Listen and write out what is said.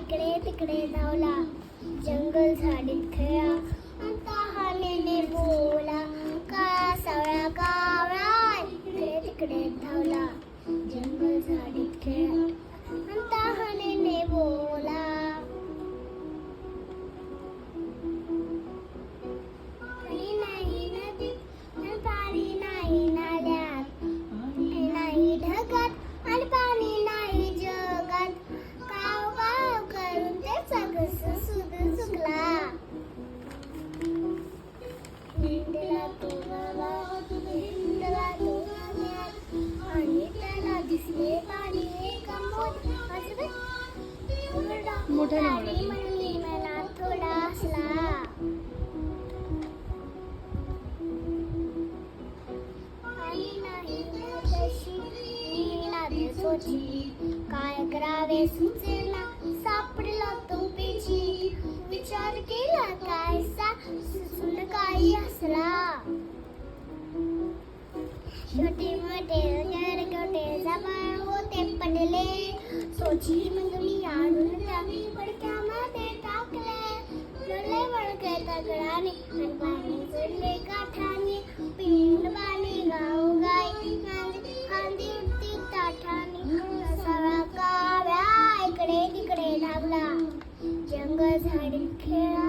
इकडे तिकडे धावला, जंगल झाडीत खेळा, तहानेने बोला, काळा सावळा कावळा इकडे तिकडे धावला, जंगल झाडीत खेळा, तहानेने बोला. पाणी नाही नदीत आणि पाणी नाही नाल्यात, नाही ढगात आणि पाणी नाही जगात, काव काव करून त्याचा घसा सुद्धा चुकला. हिंडला तो गावात, हिंडला तो गावात, आणि त्याला दिसले पाणी एका मोठाने म्हणली मला थोडा हसला. पाणी नाही तशी सोची, काय करावे सुचेना, सापडला तो पेची, विचार केला कायसा, सुचून काही हसला. छोटे मोठे छोटे जबाळ होते पडले, सोची मंजुळी आणून त्याने मडक्यामध्ये टाकले, जोडले मडके दगडाने आणि पाणी जोडले काठाने, पिंड पाणी गाव गाई खांदी उठती ताठाने, सावळा कावळा इकडे तिकडे धावला, जंगल झाडीत खेळा,